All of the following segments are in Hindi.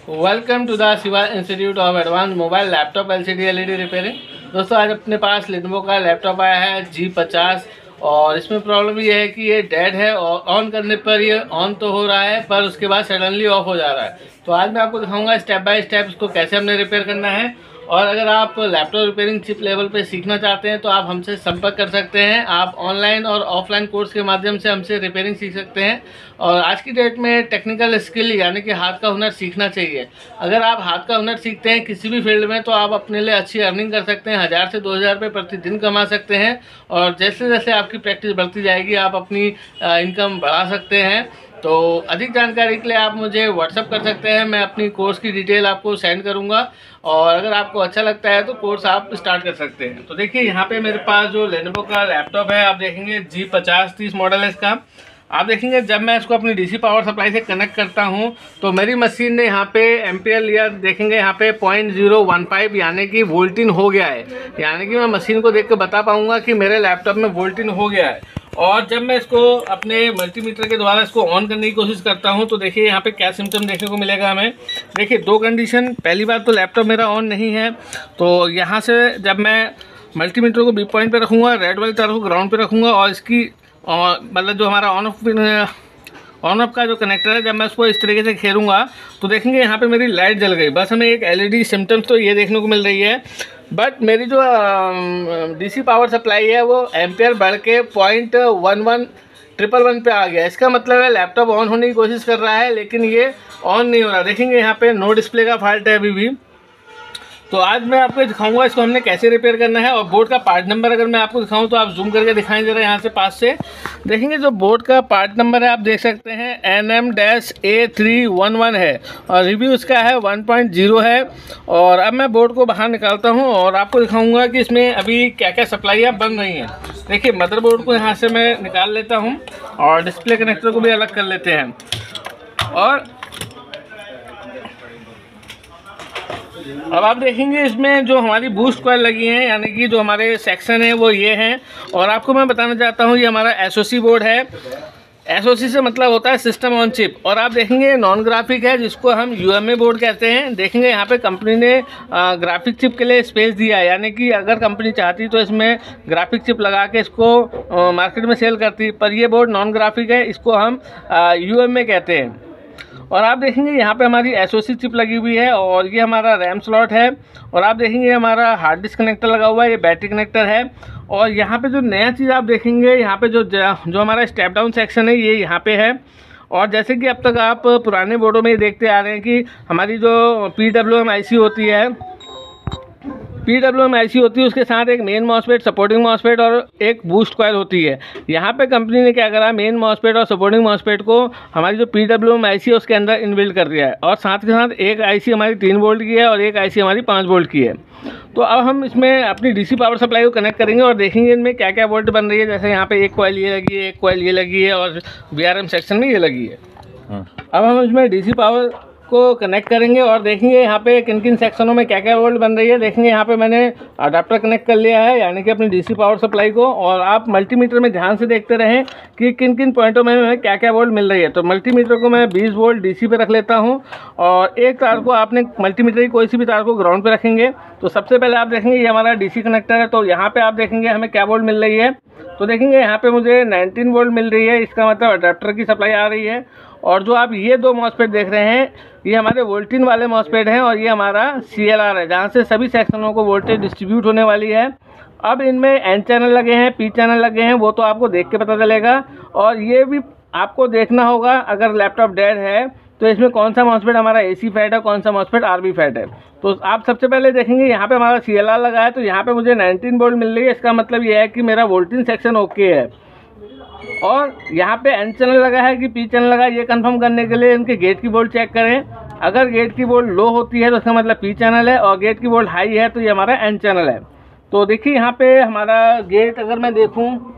Welcome to the Shiva institute of advance mobile laptop LCD LED repairing. दोस्तों आज अपने पास लेनोवो का लैपटॉप आया है G50 और इसमें प्रॉब्लम ये है कि ये डेड है और ऑन करने पर ये ऑन तो हो रहा है पर उसके बाद सडनली ऑफ हो जा रहा है। तो आज मैं आपको दिखाऊंगा स्टेप बाय स्टेप इसको कैसे हमने रिपेयर करना है। और अगर आप लैपटॉप रिपेयरिंग चिप लेवल पे सीखना चाहते हैं तो आप हमसे संपर्क कर सकते हैं। आप ऑनलाइन और ऑफलाइन कोर्स के माध्यम से हमसे रिपेयरिंग सीख सकते हैं। और आज की डेट में टेक्निकल स्किल यानी कि हाथ का हुनर सीखना चाहिए। अगर आप हाथ का हुनर सीखते हैं किसी भी फील्ड में तो आप अपने लिए अच्छी अर्निंग कर सकते हैं। 1000 से 2000 रुपये प्रतिदिन कमा सकते हैं। और जैसे जैसे आपकी प्रैक्टिस बढ़ती जाएगी आप अपनी इनकम बढ़ा सकते हैं। तो अधिक जानकारी के लिए आप मुझे व्हाट्सअप कर सकते हैं। मैं अपनी कोर्स की डिटेल आपको सेंड करूंगा और अगर आपको अच्छा लगता है तो कोर्स आप स्टार्ट कर सकते हैं। तो देखिए यहाँ पे मेरे पास जो लेनोवो का लैपटॉप है आप देखेंगे G50 30 मॉडल है इसका। आप देखेंगे जब मैं इसको अपनी डीसी पावर सप्लाई से कनेक्ट करता हूं तो मेरी मशीन ने यहाँ पे एम्पियर लिया। देखेंगे यहाँ पे 0.015 यानी कि वोल्टिन हो गया है। यानी कि मैं मशीन को देख के बता पाऊंगा कि मेरे लैपटॉप में वोल्टिन हो गया है। और जब मैं इसको अपने मल्टीमीटर के द्वारा इसको ऑन करने की कोशिश करता हूं तो देखिए यहाँ पे क्या सिम्टम देखने को मिलेगा हमें। देखिए दो कंडीशन, पहली बात तो लैपटॉप मेरा ऑन नहीं है। तो यहाँ से जब मैं मल्टीमीटर को बी पॉइंट पे रखूँगा, रेड वाली तार को ग्राउंड पे रखूँगा और इसकी मतलब जो हमारा ऑन ऑफ का जो कनेक्टर है जब मैं उसको इस तरीके से खेलूँगा तो देखेंगे यहाँ पे मेरी लाइट जल गई। बस हमें एक एलईडी सिम्टम्स तो ये देखने को मिल रही है। बट मेरी जो डीसी पावर सप्लाई है वो एम्पियर बढ़ के 0.1111 पे आ गया। इसका मतलब है लैपटॉप ऑन होने की कोशिश कर रहा है लेकिन ये ऑन नहीं हो रहा। देखेंगे यहाँ पे नो डिस्प्ले का फॉल्ट है अभी भी। तो आज मैं आपको दिखाऊंगा इसको हमने कैसे रिपेयर करना है। और बोर्ड का पार्ट नंबर अगर मैं आपको दिखाऊं तो आप जूम करके दिखाएं जरा यहाँ से पास से। देखेंगे जो बोर्ड का पार्ट नंबर है आप देख सकते हैं NM-A311 है और रिव्यू इसका है 1.0 है। और अब मैं बोर्ड को बाहर निकालता हूँ और आपको दिखाऊँगा कि इसमें अभी क्या क्या सप्लाइयाँ बन रही हैं। देखिए मदरबोर्ड को यहाँ से मैं निकाल लेता हूँ और डिस्प्ले कनेक्टर को भी अलग कर लेते हैं। और अब आप देखेंगे इसमें जो हमारी बूस्ट कॉइल लगी हैं यानी कि जो हमारे सेक्शन है वो ये हैं। और आपको मैं बताना चाहता हूँ ये हमारा SOC बोर्ड है। SOC से मतलब होता है सिस्टम ऑन चिप। और आप देखेंगे नॉन ग्राफिक है जिसको हम UMA बोर्ड कहते हैं। देखेंगे यहाँ पे कंपनी ने ग्राफिक चिप के लिए स्पेस दिया है। यानी कि अगर कंपनी चाहती तो इसमें ग्राफिक चिप लगा के इसको मार्केट में सेल करती, पर ये बोर्ड नॉन ग्राफिक है, इसको हम UMA कहते हैं। और आप देखेंगे यहाँ पे हमारी SOC चिप लगी हुई है और ये हमारा रैम स्लॉट है। और आप देखेंगे हमारा हार्ड डिस्क कनेक्टर लगा हुआ है, ये बैटरी कनेक्टर है। और यहाँ पे जो नया चीज़ आप देखेंगे यहाँ पे जो हमारा स्टेप डाउन सेक्शन है ये यहाँ पे है। और जैसे कि अब तक आप पुराने बोर्डों में ये देखते आ रहे हैं कि हमारी जो PWM IC होती है उसके साथ एक मेन मॉसफेट, सपोर्टिंग मॉसफेट और एक बूस्ट कॉइल होती है। यहाँ पे कंपनी ने क्या करा, मेन मॉसफेट और सपोर्टिंग मॉसफेट को हमारी जो PWM IC है उसके अंदर इनबिल्ट कर दिया है। और साथ के साथ एक IC हमारी 3 वोल्ट की है और एक IC हमारी 5 वोल्ट की है। तो अब हम इसमें अपनी डीसी पावर सप्लाई को कनेक्ट करेंगे और देखेंगे इनमें क्या क्या वोल्ट बन रही है। जैसे यहाँ पे एक कॉइल ये लगी है, एक कॉइल ये लगी है और VRM सेक्शन में ये लगी है। अब हम इसमें डीसी पावर को कनेक्ट करेंगे और देखेंगे यहाँ पे किन किन सेक्शनों में क्या क्या वोल्ट बन रही है। देखेंगे यहाँ पे मैंने अडाप्टर कनेक्ट कर लिया है यानी कि अपनी डीसी पावर सप्लाई को। और आप मल्टीमीटर में ध्यान से देखते रहें कि किन किन पॉइंटों में हमें क्या क्या वोल्ट मिल रही है। तो मल्टीमीटर को मैं 20 वोल्ट डीसी पे रख लेता हूँ और एक तार को आपने मल्टीमीटर की कोई सी भी तार को ग्राउंड पे रखेंगे। तो सबसे पहले आप देखेंगे ये हमारा डीसी कनेक्टर है। तो यहाँ पे आप देखेंगे हमें क्या वोल्ट मिल रही है। तो देखेंगे यहाँ पे मुझे 19 वोल्ट मिल रही है, इसका मतलब अडाप्टर की सप्लाई आ रही है। और जो आप ये दो मॉसफेट देख रहे हैं ये हमारे वोल्टिन वाले मॉसफेट हैं और ये हमारा CLR है जहाँ से सभी सेक्शनों को वोल्टेज डिस्ट्रीब्यूट होने वाली है। अब इनमें N चैनल लगे हैं, P चैनल लगे हैं, वो तो आपको देख के पता चलेगा। और ये भी आपको देखना होगा अगर लैपटॉप डेड है तो इसमें कौन सा मॉसफेट हमारा AC फैट है, कौन सा मॉसफेट RB फैट है। तो आप सबसे पहले देखेंगे यहाँ पे हमारा CLR लगा है तो यहाँ पे मुझे 19 वोल्ट मिल रही है। इसका मतलब ये है कि मेरा वोल्टिन सेक्शन ओके है। और यहाँ पे N चैनल लगा है कि P चैनल लगा है ये कंफर्म करने के लिए इनके गेट की वोल्ट चेक करें। अगर गेट की वोल्ट लो होती है तो इसका मतलब P चैनल है और गेट की वोल्ट हाई है तो ये हमारा N चैनल है। तो देखिए यहाँ पे हमारा गेट अगर मैं देखूँ,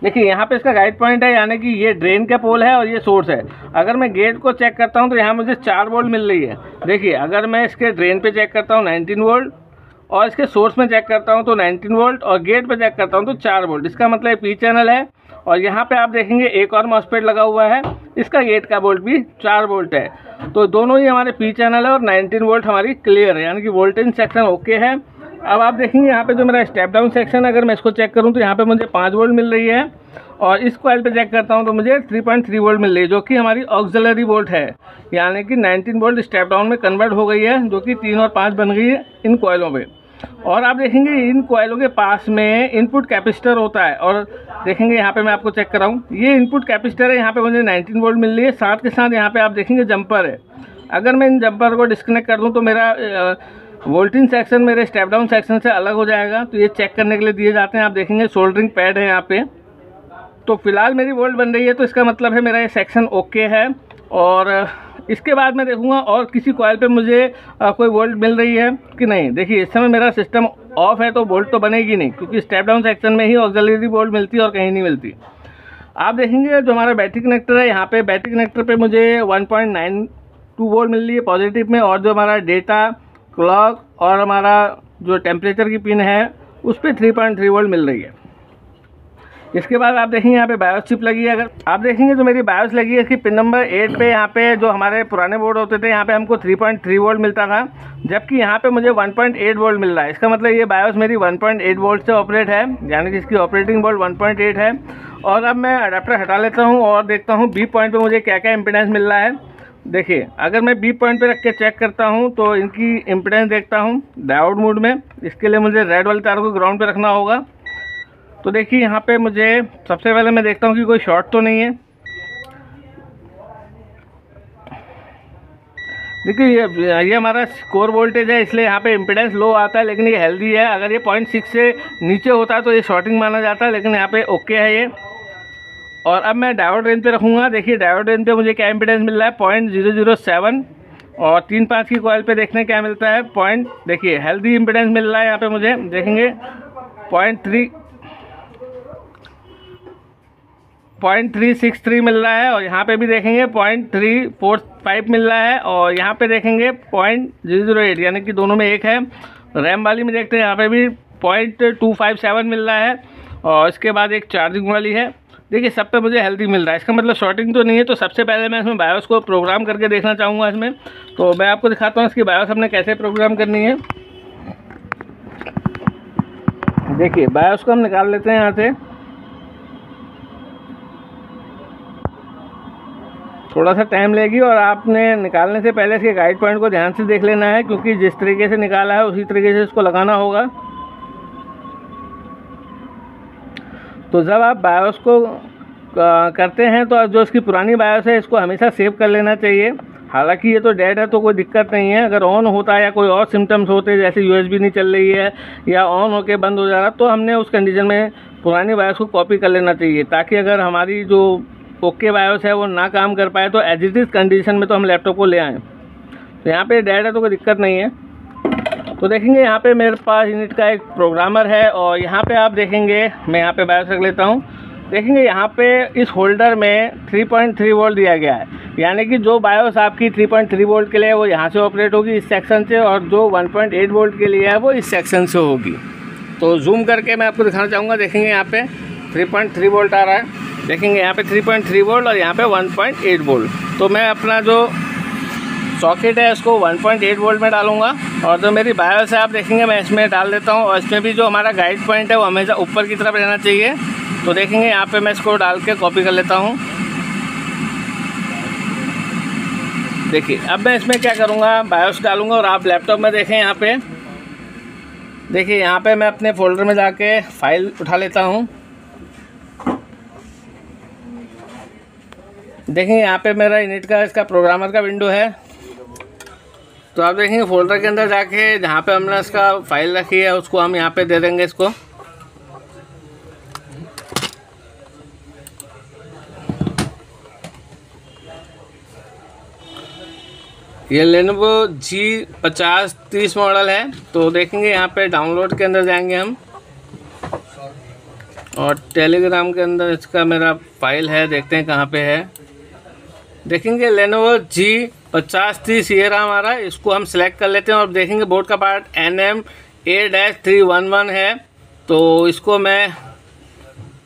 देखिए यहाँ पे इसका गाइड पॉइंट है यानी कि ये ड्रेन का पोल है और ये सोर्स है। अगर मैं गेट को चेक करता हूँ तो यहाँ मुझे 4 वोल्ट मिल रही है। देखिए अगर मैं इसके ड्रेन पे चेक करता हूँ 19 वोल्ट और इसके सोर्स में चेक करता हूँ तो 19 वोल्ट और गेट पे चेक करता हूँ तो 4 वोल्ट। इसका मतलब P चैनल है। और यहाँ पे आप देखेंगे एक और मॉसफेट लगा हुआ है, इसका गेट का वोल्ट भी 4 वोल्ट है। तो दोनों ही हमारे पी चैनल है और 19 वोल्ट हमारी क्लियर है, यानी कि वोल्टेज सेक्शन ओके है। अब आप देखेंगे यहाँ पे जो मेरा स्टेप डाउन सेक्शन है, अगर मैं इसको चेक करूँ तो यहाँ पे मुझे 5 वोल्ट मिल रही है, और इस कॉइल पे चेक करता हूँ तो मुझे 3.3 वोल्ट मिल रही है, जो कि हमारी ऑक्सिलरी वोल्ट है, यानी कि 19 वोल्ट स्टेप डाउन में कन्वर्ट हो गई है, जो कि 3 और 5 बन गई है इन कॉइलों पे। और आप देखेंगे इन कॉइलों के पास में इनपुट कैपेसिटर होता है, और देखेंगे यहाँ पे मैं आपको चेक कराऊँ, ये इनपुट कैपेसिटर है, यहाँ पे मुझे 19 वोल्ट मिल रही है। साथ के साथ यहाँ पे आप देखेंगे जंपर है। अगर मैं इन जंपर को डिस्कनेक्ट कर दूँ तो मेरा वोल्टिंग सेक्शन मेरे स्टेप डाउन सेक्शन से अलग हो जाएगा, तो ये चेक करने के लिए दिए जाते हैं। आप देखेंगे सोल्डरिंग पैड है यहाँ पे। तो फिलहाल मेरी वोल्ट बन रही है, तो इसका मतलब है मेरा ये सेक्शन ओके है। और इसके बाद मैं देखूंगा और किसी कॉइल पे मुझे कोई वोल्ट मिल रही है कि नहीं। देखिए इस समय मेरा सिस्टम ऑफ है, तो वोल्ट तो बनेगी नहीं, क्योंकि स्टेप डाउन सेक्शन में ही ऑक्सिलरी वोल्ट मिलती है और कहीं नहीं मिलती। आप देखेंगे जो हमारा बैटरी कनेक्टर है, यहाँ पे बैटरी कनेक्टर पे मुझे 1.92 वोल्ट मिल रही है पॉजिटिव में, और जो हमारा डेटा क्लॉक और हमारा जो टेम्परेचर की पिन है उस पर 3.3 वोल्ट मिल रही है। इसके बाद आप देखेंगे यहाँ पे बायोस चिप लगी है। अगर आप देखेंगे तो मेरी बायोस लगी है, इसकी पिन नंबर 8 पे। यहाँ पे जो हमारे पुराने बोर्ड होते थे, यहाँ पे हमको 3.3 वोल्ट मिलता था, जबकि यहाँ पे मुझे 1.8 वोल्ट मिल रहा है। इसका मतलब ये बायोस मेरी 1.8 वोल्ट से ऑपरेट है, यानी कि इसकी ऑपरेटिंग वोल्ट 1.8 है। और अब मैं अडाप्टर हटा लेता हूँ और देखता हूँ बी पॉइंट पर मुझे क्या क्या इम्पीडेंस मिल रहा है। देखिए अगर मैं बी पॉइंट पे रख के चेक करता हूँ तो इनकी इम्पीडेंस देखता हूँ डायोड मोड में। इसके लिए मुझे रेड वाली तार को ग्राउंड पे रखना होगा। तो देखिए यहाँ पे मुझे सबसे पहले मैं देखता हूँ कि कोई शॉर्ट तो नहीं है। देखिए ये हमारा कोर वोल्टेज है, इसलिए यहाँ पे इम्पीडेंस लो आता है, लेकिन ये हेल्दी है। अगर ये 0.6 से नीचे होता है तो ये शॉर्टिंग माना जाता है, लेकिन यहाँ पे ओके है ये। और अब मैं डायोड रेंज पे रखूँगा। देखिए डायोड रेंज पे मुझे क्या इम्पीडेंस मिल रहा है 0.007, और 3-5 की कॉइल पे देखने क्या मिलता है देखिए हेल्दी इम्पीडेंस मिल रहा है यहाँ पे मुझे। देखेंगे 0.363 मिल रहा है, और यहाँ पे भी देखेंगे 0.345 मिल रहा है, और यहाँ पे देखेंगे 0.008, यानी कि दोनों में एक है। रैम वाली में देखते हैं यहाँ पे भी 0.257 मिल रहा है, और इसके बाद एक चार्जिंग वाली है। देखिए सब पे मुझे हेल्दी मिल रहा है, इसका मतलब शॉर्टिंग तो नहीं है। तो सबसे पहले मैं इसमें बायोस को प्रोग्राम करके देखना चाहूँगा इसमें। तो मैं आपको दिखाता हूँ इसकी बायोस हमने कैसे प्रोग्राम करनी है। देखिए बायोस को हम निकाल लेते हैं यहाँ से। थोड़ा सा टाइम लेगी, और आपने निकालने से पहले इसके गाइड पॉइंट को ध्यान से देख लेना है, क्योंकि जिस तरीके से निकाला है उसी तरीके से इसको लगाना होगा। तो जब आप बायोस को करते हैं तो जो इसकी पुरानी बायोस है इसको हमेशा सेव कर लेना चाहिए। हालांकि ये तो डेड है तो कोई दिक्कत नहीं है। अगर ऑन होता है या कोई और सिम्टम्स होते जैसे यूएसबी नहीं चल रही है या ऑन होके बंद हो जा रहा, तो हमने उस कंडीशन में पुरानी बायोस को कॉपी कर लेना चाहिए, ताकि अगर हमारी जो ओके बायोस है वो ना काम कर पाए तो एज इट इज़ कंडीशन में तो हम लैपटॉप को ले आएँ। तो यहाँ पे डेड है तो कोई दिक्कत नहीं है। तो देखेंगे यहाँ पे मेरे पास यूनिट का एक प्रोग्रामर है, और यहाँ पे आप देखेंगे मैं यहाँ पे बायोस रख लेता हूँ। देखेंगे यहाँ पे इस होल्डर में 3.3 वोल्ट दिया गया है, यानी कि जो बायोस आपकी 3.3 वोल्ट के लिए है वो यहाँ से ऑपरेट होगी इस सेक्शन से, और जो 1.8 वोल्ट के लिए है वो इस सेक्शन से होगी। तो जूम करके मैं आपको दिखाना चाहूँगा। देखेंगे यहाँ पे 3.3 वोल्ट आ रहा है, देखेंगे यहाँ पे 3.3 वोल्ट और यहाँ पे 1.8 वोल्ट। तो मैं अपना जो सॉकेट है उसको 1.8 वोल्ट में डालूंगा, और जो मेरी बायोस है आप देखेंगे मैं इसमें डाल देता हूँ। और इसमें भी जो हमारा गाइड पॉइंट है वो हमेशा ऊपर की तरफ रहना चाहिए। तो देखेंगे यहाँ पे मैं इसको डाल के कॉपी कर लेता हूँ। देखिए अब मैं इसमें क्या करूँगा, बायोस डालूंगा, और आप लैपटॉप में देखें यहाँ पे। देखिए यहाँ पे मैं अपने फोल्डर में जाके फाइल उठा लेता हूँ। देखेंगे यहाँ पे मेरा यूनिट का इसका प्रोग्रामर का विंडो है। तो आप देखेंगे फोल्डर के अंदर जाके जहाँ पे हमने इसका फाइल रखी है उसको हम यहाँ पे दे देंगे इसको। ये Lenovo G5030 मॉडल है। तो देखेंगे यहाँ पे डाउनलोड के अंदर जाएंगे हम, और टेलीग्राम के अंदर इसका मेरा फाइल है, देखते हैं कहाँ पे है। देखेंगे Lenovo G5030 ये रहा हमारा, इसको हम सिलेक्ट कर लेते हैं। और देखेंगे बोर्ड का पार्ट NM A-311 है, तो इसको मैं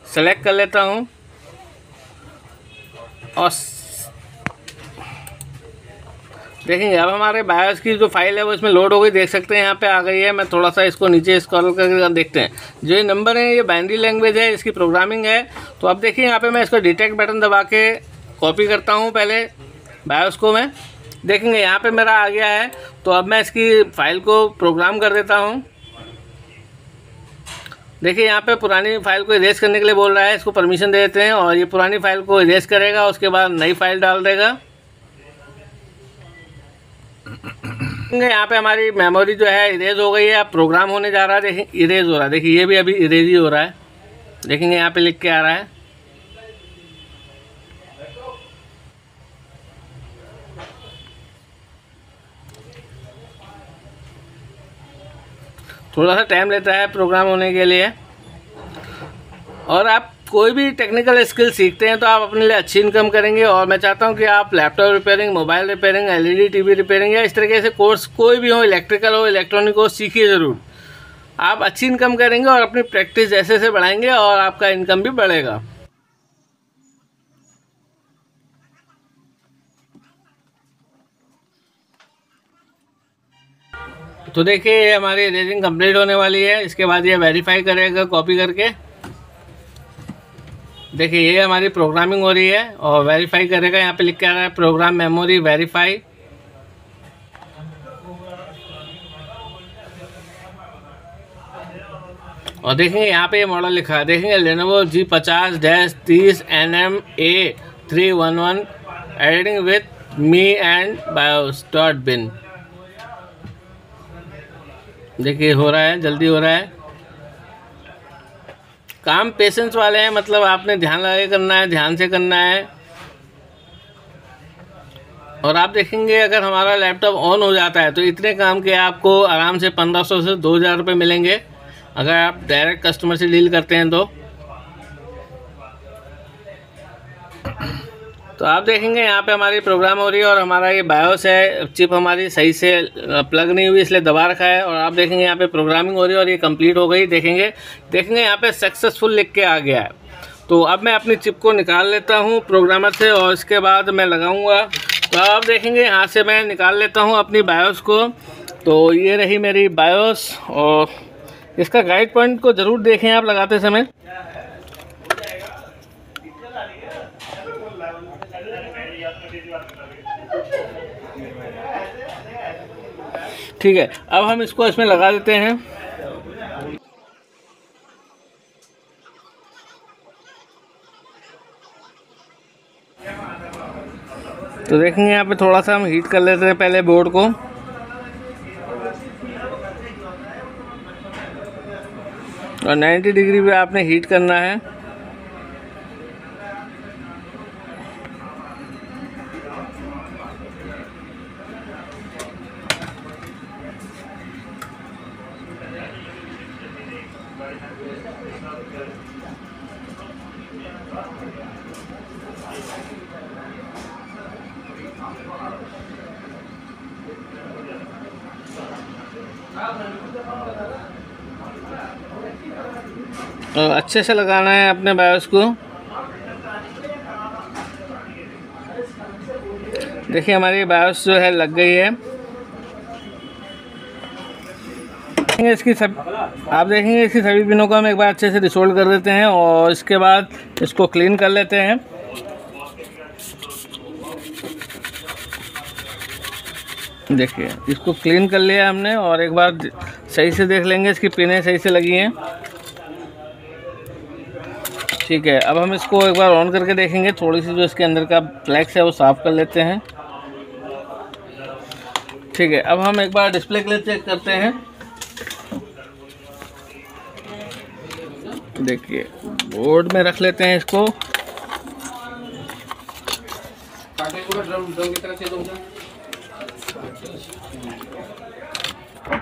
सेलेक्ट कर लेता हूँ। और देखेंगे अब हमारे बायोस की जो फाइल है वो इसमें लोड हो गई, देख सकते हैं यहाँ पे आ गई है। मैं थोड़ा सा इसको नीचे स्क्रॉल करके देखते हैं। जो ये नंबर है ये बाइनरी लैंग्वेज है, इसकी प्रोग्रामिंग है। तो अब देखिए यहाँ पे मैं इसको डिटेक्ट बटन दबा के कॉपी करता हूँ पहले बायोस को। मैं देखेंगे यहाँ पे मेरा आ गया है। तो अब मैं इसकी फाइल को प्रोग्राम कर देता हूँ। देखिए यहाँ पे पुरानी फाइल को इरेज करने के लिए बोल रहा है, इसको परमिशन दे देते हैं और ये पुरानी फाइल को इरेज करेगा, उसके बाद नई फाइल डाल देगा। यहाँ पे हमारी मेमोरी जो है इरेज हो गई है। अब प्रोग्राम होने जा रहा है। देखिए इरेज हो रहा है, देखिए ये भी अभी इरेज ही हो रहा है। देखेंगे यहाँ पे लिख के आ रहा है। थोड़ा सा टाइम लेता है प्रोग्राम होने के लिए। और आप कोई भी टेक्निकल स्किल सीखते हैं तो आप अपने लिए अच्छी इनकम करेंगे। और मैं चाहता हूं कि आप laptop repairing, mobile repairing, LED TV repairing या इस तरीके से कोर्स कोई भी हो, इलेक्ट्रिकल हो, इलेक्ट्रॉनिक हो, सीखिए ज़रूर। आप अच्छी इनकम करेंगे और अपनी प्रैक्टिस जैसे जैसे बढ़ाएंगे और आपका इनकम भी बढ़ेगा। तो देखिए हमारी इरेजिंग कंप्लीट होने वाली है। इसके बाद ये वेरीफाई करेगा कॉपी करके। देखिए ये हमारी प्रोग्रामिंग हो रही है और वेरीफाई करेगा। यहाँ पे लिख के आ रहा है प्रोग्राम मेमोरी वेरीफाई। और देखेंगे यहाँ पे ये मॉडल लिखा है, देखेंगे Lenovo G50-30 NM-A311 editing with me and BIOS .bin। देखिए हो रहा है, जल्दी हो रहा है। काम पेशेंस वाले हैं, मतलब आपने ध्यान लगा के करना है, ध्यान से करना है। और आप देखेंगे अगर हमारा लैपटॉप ऑन हो जाता है तो इतने काम के आपको आराम से 1500 से 2000 रुपये मिलेंगे अगर आप डायरेक्ट कस्टमर से डील करते हैं तो आप देखेंगे यहाँ पे हमारी प्रोग्राम हो रही है और हमारा ये बायोस है, चिप हमारी सही से प्लग नहीं हुई इसलिए दबा रखा है। और आप देखेंगे यहाँ पे प्रोग्रामिंग हो रही है और ये कंप्लीट हो गई। देखेंगे यहाँ पे सक्सेसफुल लिख के आ गया है। तो अब मैं अपनी चिप को निकाल लेता हूँ प्रोग्रामर से और इसके बाद मैं लगाऊँगा। तो आप देखेंगे यहाँ से मैं निकाल लेता हूँ अपनी बायोस को। तो ये रही मेरी बायोस और इसका गाइड पॉइंट को ज़रूर देखें आप लगाते समय। ठीक है, अब हम इसको इसमें लगा देते हैं। तो देखेंगे यहाँ पे थोड़ा सा हम हीट कर लेते हैं पहले बोर्ड को। और 90 डिग्री पे आपने हीट करना है। तो अच्छे से लगाना है अपने बायोस को। देखिए हमारी बायोस जो है लग गई है। इसकी आप देखेंगे इसकी सभी पिनों को हम एक बार अच्छे से रिसोल्ड कर देते हैं और इसके बाद इसको क्लीन कर लेते हैं। देखिए इसको क्लीन कर लिया हमने और एक बार सही से देख लेंगे इसकी पिनें सही से लगी हैं। ठीक है, अब हम इसको एक बार ऑन करके देखेंगे। थोड़ी सी जो इसके अंदर का फ्लैक्स है वो साफ़ कर लेते हैं। ठीक है, अब हम एक बार डिस्प्ले के लिए चेक करते हैं। देखिए बोर्ड में रख लेते हैं इसको।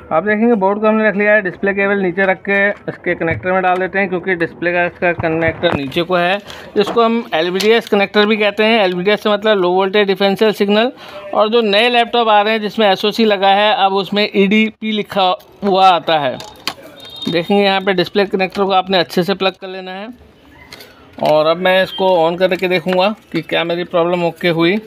आप देखेंगे बोर्ड को हमने रख लिया है। डिस्प्ले केबल नीचे रख के इसके कनेक्टर में डाल देते हैं क्योंकि डिस्प्ले का इसका कनेक्टर नीचे को है। इसको हम LVDS कनेक्टर भी कहते हैं। LVDS से मतलब लो वोल्टेज डिफरेंशियल सिग्नल। और जो नए लैपटॉप आ रहे हैं जिसमें SOC लगा है अब उसमें EDP लिखा हुआ आता है। देखेंगे यहाँ पे डिस्प्ले कनेक्टर को आपने अच्छे से प्लग कर लेना है। और अब मैं इसको ऑन करके देखूंगा कि क्या मेरी प्रॉब्लम ओके हुई।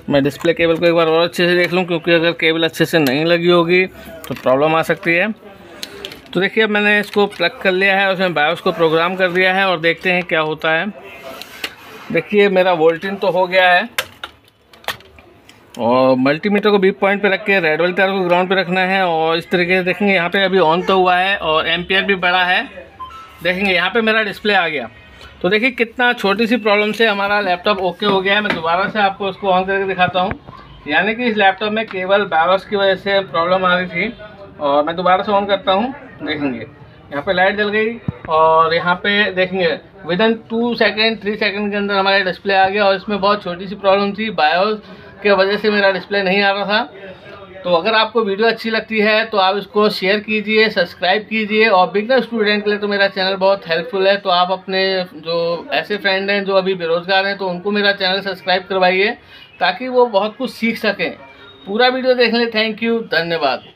मैं डिस्प्ले केबल को एक बार और अच्छे से देख लूं, क्योंकि अगर केबल अच्छे से नहीं लगी होगी तो प्रॉब्लम आ सकती है। तो देखिए अब मैंने इसको प्लग कर लिया है, उसमें बायोस को प्रोग्राम कर दिया है और देखते हैं क्या होता है। देखिए मेरा वोल्टेज तो हो गया है और मल्टीमीटर को बीप पॉइंट पे रख के रेड वाली तार को ग्राउंड पे रखना है और इस तरीके से देखेंगे यहाँ पे अभी ऑन तो हुआ है और एम्पियर भी बढ़ा है। देखेंगे यहाँ पे मेरा डिस्प्ले आ गया। तो देखिए कितना छोटी सी प्रॉब्लम से हमारा लैपटॉप ओके हो गया है। मैं दोबारा से आपको इसको ऑन करके दिखाता हूँ। यानी कि इस लैपटॉप में केवल बायोस की वजह से प्रॉब्लम आ रही थी और मैं दोबारा से ऑन करता हूँ। देखेंगे यहाँ पे लाइट जल गई और यहाँ पे देखेंगे विदिन 2 सेकेंड 3 सेकेंड के अंदर हमारा डिस्प्ले आ गया। और इसमें बहुत छोटी सी प्रॉब्लम थी, बायोस के वजह से मेरा डिस्प्ले नहीं आ रहा था। तो अगर आपको वीडियो अच्छी लगती है तो आप इसको शेयर कीजिए, सब्सक्राइब कीजिए और बिगनर स्टूडेंट के लिए तो मेरा चैनल बहुत हेल्पफुल है। तो आप अपने जो ऐसे फ्रेंड हैं जो अभी बेरोज़गार हैं तो उनको मेरा चैनल सब्सक्राइब करवाइए ताकि वो बहुत कुछ सीख सकें। पूरा वीडियो देखने थैंक यू, धन्यवाद।